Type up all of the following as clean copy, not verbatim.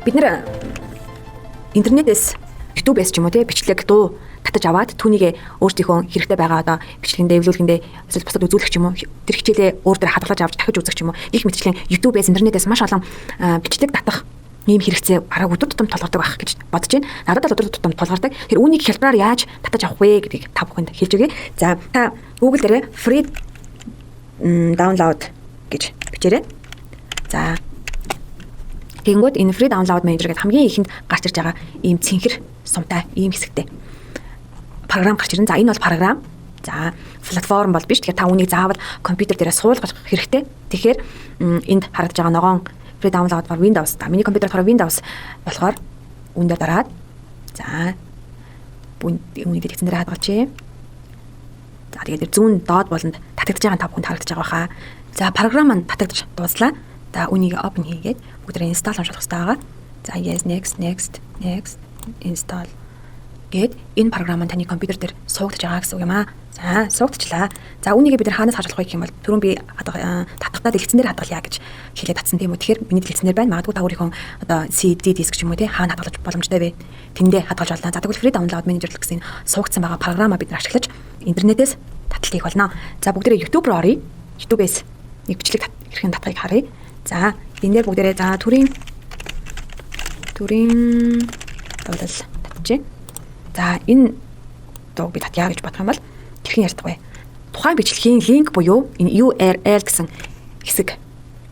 бид нэр интернетээс YouTube-ээс ч юм уу те бичлэг дуу татаж аваад түүнийг өөрсдийнхөө хэрэгтэй байгаа одоо бичлэгэндээ эвлүүлгэндээ эсвэл бусдад үзүүлэх ч юм уу тэр хичээлээ өөр дээр хадгалж авч дахиж үзэх ч юм уу их мэтчлэн YouTube-ээс интернетээс маш олон бичлэг татах ийм хэрэгцээ бараг өдөр тутам тулгардаг байх гэж бодож байна. Надад л өдөр тутам тулгардаг. Тэр үүнийг хялбараар яаж татаж авах вэ гэдгийг та бүхэнд хэлж өгье. За та Google дээр free download гэж бичээрэй. За тэгэнгүүт энэ free download manager гэдэг хамгийн ихэнд гарч ирж байгаа ийм цэнхэр сумтай ийм хэсэгтэй програм гарч ирнэ. За энэ бол програм. За платформ бол биш. Тэгэхээр та үүнийг заавал компьютер дээрээ суулгах хэрэгтэй. Тэгэхээр энд харагдаж байгаа ногоон free download for Windows. За миний компьютер болохоор Windows болохоор үүндээ дараад за үүнийг дэлгэцэн дээр хадгалчихъя. За тэгээд зүүн доод болонд татагдж байгаа та бүхэнд харагдаж байгаа баха. За програм маань татагдж дууслаа. За үүнийг open хийгээд бүгдээ install онцлох хэрэгтэй байгаа. За yes next install гээд энэ програм маань таны компьютер дээр суугдж байгаа гэсэн үг юм аа. За суугдчихлаа. За үүнийг бид нар хаанаас харж болох вэ гэх юм бол түрүүн би татгатаа дэлгэцэн дээр хадгалъя гэж хэлээд татсан тийм үү. Тэгэхээр миний дэлгэцэн дээр байна. Магадгүй та өөрийнхөө одоо CD диск ч юм уу тий хаана хадгалж боломжтой вэ? Тэндээ хадгалж болно. За тэгвэл free download manager гэсэн суугдсан байгаа програмаа бид нар ашиглаж интернетээс татлал хийх болно. За бүгдээрээ YouTube руу оръё. YouTube-ээс нэг бичлэг хэрхэн татахыг харъя. За энэ дээр бүгдээрээ за төрийн дуулал татчихъя. За энэ дууг би татъя гэж бодох юм бол хэрхэн ярьдаг вэ? Тухайн бичлэгийн линк буюу энэ URL гэсэн хэсэг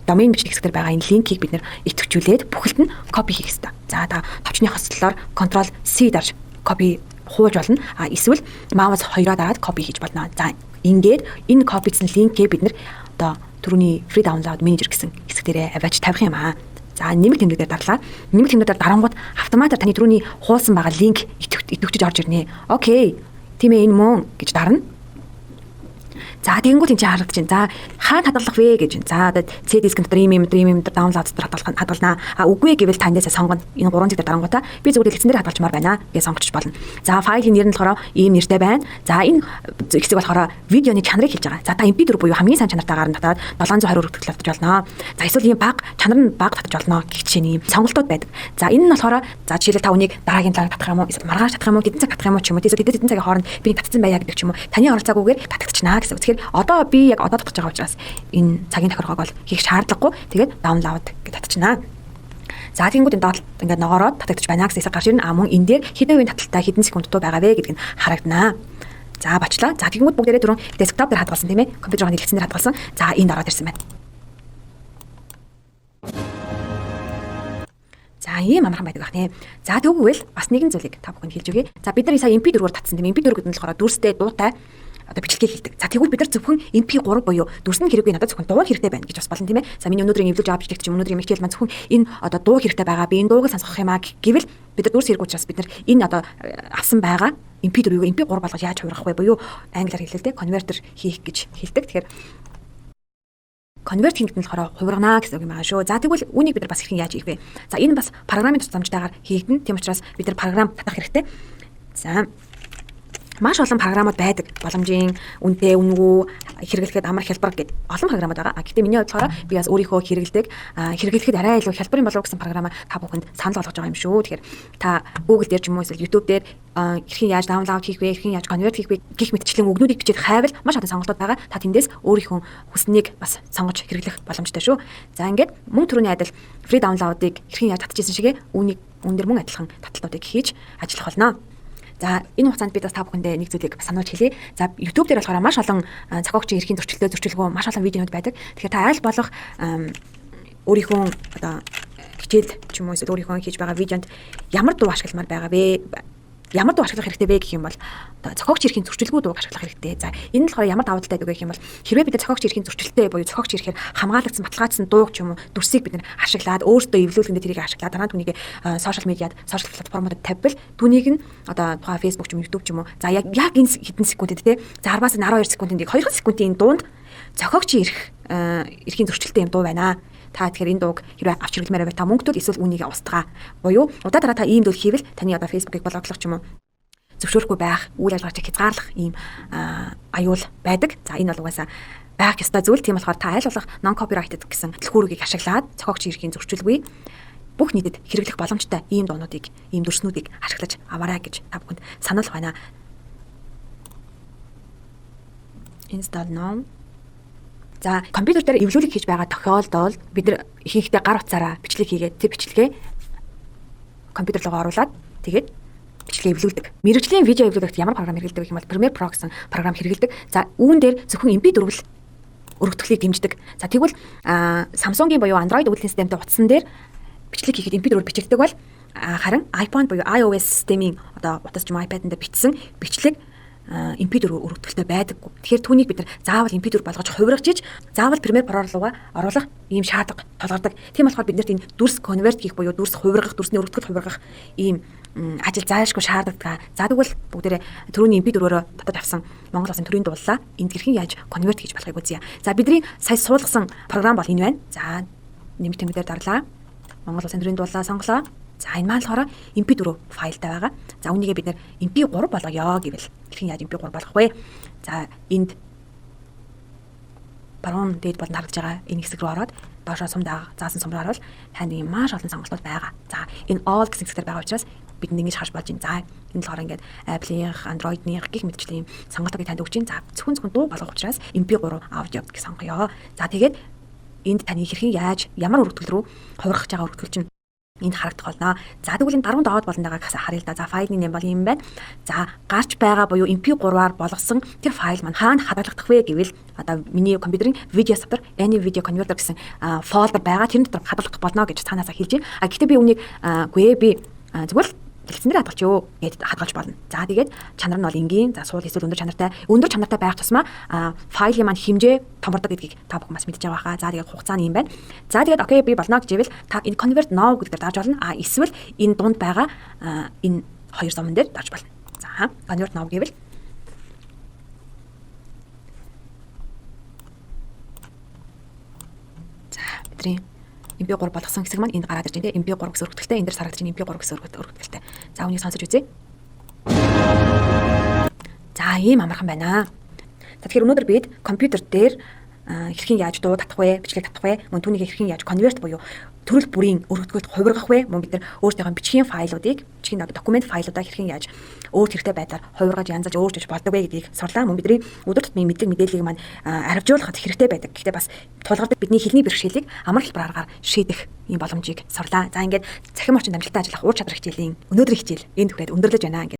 домен бичлэг хэсгээр байгаа энэ линкийг бид нэр идэвхжүүлээд бүхэлд нь копи хийх хэрэгтэй. За та товчны хослолоор Ctrl C дарж копи хуулж болно. Эсвэл маус 2-аа дараад копи хийж болно. За ингээд энэ копицсан линкээ бид нэр одоо түрүүний free download manager гэсэн хэсэг дээрээ аваач тавих юм аа. За нэмэлт тэмдэгтээр дарлаа. Нэмэлт тэмдэгтээр дарангууд автоматар таны түрүүний хуулсан байгаа линк идэвхжиж орж ирнэ. Окей. Тийм ээ энэ мөн гэж дарна. За тэгэнгүүт энэ харагдаж байна. За хаана хадгалах вэ гэж. За C диск дотор ийм download дотор хадгалнаа. Үгүй гэвэл та эндээс сонгоно. Энэ 3 зэгтэр дарангуудаа би зүгээр дэлгэцэн дээр хадгалчмаар байна гэж сонгочих болно. За файлын нэр нь болохоор ийм нэртэй байна. За энэ хэсэг болохоор видеоны чанарыг хэлж байгаа. За та MP4 буюу хамгийн сайн чанартайгаар нь татаад 720 хүртэл татаж болно. За эсвэл ийм баг чанар нь баг татаж болно гэх жишээний ийм сонголтууд байдаг. За энэ нь болохоор за жишээлбэл та үнийг дараагийн цаг татах юм уу? Эсвэл маргааш татах юм уу? Хэдэн цаг татах юм уу ч юм уу? Эсвэл хэдэн цагийн хооронд би татсан байя гэдэг ч юм уу? Таны оролцоогүйгээр татагдчихнаа гэсэн. Тэгэхээр одоо би яг одоо татж байгаа учраас энэ цагийн тохиргоог бол хийх шаардлагагүй. Тэгээд download гэж татчихнаа. За тэгэнгүүт энэ доод ингээд ногоороод татагдчих байна гэсэн хэсэг гарч ирнэ. Мөн энэ дээр хэдэн үеийн таталтаа хэдэн секунд дуу байгаа вэ гэдгийг харагданаа. За бачлаа. За тэгэнгүүт бүгдээрээ түрүүн desktop дээр хадгалсан тийм ээ. Компьютерын дэлгэцэн дээр хадгалсан. За энд ороод ирсэн байна. За ийм амархан байдаг ах нэ. За тэгвэл бас нэгэн зүйлийг та бүхэнд хэлж өгье. За бид нар сая MP4-оор татсан тийм MP4 гэдэг нь болохоор дүрстэй дуутай одоо бичлэгийг хэлдэг. За тэгвэл бид нар зөвхөн MP3 буюу дүрс нь хэрэггүй надад зөвхөн дуу хэрэгтэй байна гэж бас болно тийм ээ. За миний өнөөдрийн эвлүүлж авч бичлэгч өнөөдрийн мэтгэл маань зөвхөн энэ одоо дуу хэрэгтэй байгаа. Би энэ дууг сонсох юм аа гэвэл бид нар дүрс хэрэггүй учраас бид нар энэ одоо авсан байгаа MP4-ийг MP3 болгож яаж хувиргах вэ буюу англиар хэлэлтэй конвертер хийх гэж хэлдэг. Тэгэхээр конверт хийх нь болохоор хувирганаа гэсэн үг юм аа шүү. За тэгвэл үүнийг бид нар бас хэрхэн яаж хийх вэ? За энэ бас програмын тусламжтайгаар хийгдэн. Тийм учраас бид нар програм татах хэрэгтэй. За маш олон програмууд байдаг. Боломжийн үнэтэй, үнэгүй, хэрэглэхэд амар хялбар гэдэг олон програмууд байгаа. Гэхдээ миний бодлохоор би бас өөрийнхөө хэрэглэхэд арай илүү хялбар юм болов гэсэн програмаа та бүхэнд санал болгож байгаа юм шүү. Тэгэхээр та Google дээр ч юм уу эсвэл YouTube дээр хэрхэн яаж download хийх вэ, хэрхэн яаж convert хийх вэ гэх мэтчлэн өгнүүдийг бичиж хайвал маш олон сонголтууд байгаа. Та тэндээс өөрийнхөө хүснэг бас сонгож хэрэглэх боломжтой шүү. За ингээд мөн түрүүний адил free download-ыг хэрхэн яаж татчихсан шигээ үүнийг өндөр мөн адилхан таталтуудыг хийж ажиллах болно. За энэ хугацаанд би бас та бүхэндээ нэг зүйлийг сануулж хэлье. За YouTube дээр болохоор маш олон зохиогчийн эрхийн зөрчилгөө маш олон видеонууд байдаг. Тэгэхээр та аль болох өөрийнхөө одоо хичээл ч юм уу эсвэл өөрийнхөө хийж байгаа видеонд ямар дуу ашигламаар байгаа вэ? Ямар дуу ашиглах хэрэгтэй вэ гэх юм бол одоо зохиогч эрхийн зөрчилгүй дууг ашиглах хэрэгтэй. За энэ нь болохоор ямар давуу талтай гэх юм бол хэрвээ бид зохиогч эрхийн зөрчилтэй буюу зохиогч эрхээр хамгаалагдсан баталгаажсан дууг ч юм уу дүрсийг бид ашиглаад өөрсдөө эвлүүлэхэндээ тэрийг ашиглаад дараа нь түүнийг сошиал медиад сошиал платформудад тавьбал түүнийг нь одоо тухайн Facebook ч юм YouTube ч юм уу за яг энэ хэдэн секундэд те за 10-аас 12 секундын 2 секундын дуунд зохиогчийн эрхийн зөрчилтэй юм дуу байна. Та тэгэхээр энэ дууг хэрвээ авч хэрэглэмээр байвал та мөнгө төл эсвэл үүнийг устгаа. Буюу удаа дараа та ийм зүйл хийвэл таны одоо Facebook-ыг блоклох ч юм уу зөвшөөрөхгүй байх, үйл ажиллагаач хязгаарлах ийм аюул байдаг. За энэ бол угаасаа байх ёстой зүйл. Тийм болохоор та аль болох non copyrighted гэсэн дэлгүүрийг ашиглаад зохиогчийн эрхийн зөрчилгүй бүх нийтэд хэрэглэх боломжтой ийм дуунуудыг, ийм дүрснүүдийг ашиглаж аваарай гэж та бүхэнд сануулах байна. Install now. За, компьютер дээр эвлүүлэг хийж байгаа тохиолдолд бид нар ихэнхдээ гар утсаараа бичлэг хийгээд тэр бичлэгээ компьютер руу оруулаад тэгээд бичлэгээ эвлүүлдэг. Мэргэжлийн видео эвлүүлэгт ямар програм хэрэглэдэг гэх юм бол Premiere Pro гэсэн програм хэрэглэдэг. За, үүн дээр зөвхөн MP4 л өргөтгөлийг дэмждэг. За, тэгвэл Samsung-ийн буюу Android үйлдвэрлэлийн системтэй утсан дээр бичлэг хийхэд MP4 бичигддэг бол харин iPhone буюу iOS системийн одоо утас ч юм iPad-д бичсэн бичлэг MP4 өргөтгөлтэй байдаггүй. Тэгэхээр түүнийг бид нар заавал MP4 болгож хувиргаж заавал Premiere Pro руугаа оруулах ийм шаардлага тулгардаг. Тийм болохоор бид нарт энэ дүрс конверт хийх буюу дүрс хувиргах, дүрсний өргөтгөл хувиргах ийм ажил зайлшгүй шаарддаг. За тэгвэл бүгдээрээ түрүүний MP4-өөр татаж авсан Монгол улсын төрийн дууллаа энд хэрхэн яаж конверт хийж болохыг үзье. За бидний сая суулгасан програм бол энэ байна. За нэмэлт тэмдэгтээр дарлаа. Монгол улсын төрийн дууллаа сонголоо. За энэ маань болохоор MP4 файлтай байгаа. За үүнийгээ бид нэр MP3 болгоё гэвэл хэрхэн яаж MP3 болгох вэ? За энд баруун дээд болонд харагдж байгаа энэ хэсэг рүү ороод доошоо сум заасан сум руу орвол танд ийм маш олон сонголтууд байгаа. За энэ all гэсэн хэсгээр байгаа учраас бидэнд ингэж харж болж байна. За энэ болохоор ингээд Apple-ийнх, Android-ийнх гэх мэтчлийн сонголтыг танд өгч байна. За зөвхөн дуу болгох учраас MP3 аудио гэж сонгоё. За тэгээд энд таны хэрхэн яаж ямар өргөтгөл рүү хувиргах байгаа өргөтгөл чинь энд харагдах болно. За тэгвэл энэ даруун доод болонд байгаа гэсэн харъя л да. За файлын нэм бол юм байна. За гарч байгаа буюу MP3-аар болгосон тэр файл маань хаана хадгалагдах вэ гэвэл одоо миний компьютерийн video software any video converter гэсэн фолдер байгаа. Тэр дотор хадгалах болно гэж цаанаасаа хэлж байна. Гэхдээ би үүнийг би зүгээр хэлсэн дээр хадгалж юу гэдээ хадгалж болно. За тэгээд чанар нь бол энгийн, за суул эсвэл өндөр чанартай байх тусмаа файлын маань хэмжээ томордог гэдгийг та бүхэн бас мэдж байгаа хаа. За тэгээд хугацаа нь юм байна. За тэгээд окей би болно гэж ивэл та энэ convert now гэдгээр дарж болно. Эсвэл энэ дунд байгаа энэ хоёр суман дээр дарж болно. За convert now гэвэл за бидний MP3 болгосон хэсэг маань энд гараад ирж байна. MP3 гэсэн өргөтгөлтэй энэ дэр сарагдаж байна. MP3 гэсэн өргөтгөлтэй. За үүнийг сонсож үзье. За ийм амархан байна. За тэгэхээр өнөөдөр бид компьютер дээр хэрхэн яаж дуу татах вэ, бичлэг татах вэ, мөн түүнийг хэрхэн яаж конверт буюу төрөл бүрийн өргөтгөлд хувиргах вэ, мөн бид нар өөрсдийнхөө бичгийн файлуудыг, бичгийн документ файлуудаа хэрхэн яаж өөрт хэрэгтэй байдлаар хувиргаж янзалж өөрчилж болдог вэ гэдгийг сурлаа. Мөн бидний өдөр тутмын мэдээллийг маань арвижуулахад хэрэгтэй байдаг. Гэхдээ бас тулгардаг бидний хэлний бэрхшээлийг амар хэлбэр аргаар шийдэх ийм боломжийг сурлаа. За ингээд цахим орчинд амжилттай ажиллах ур чадвар хичээлийн өнөөдрийн хичээл энд хүрээд өндөрлөж байна.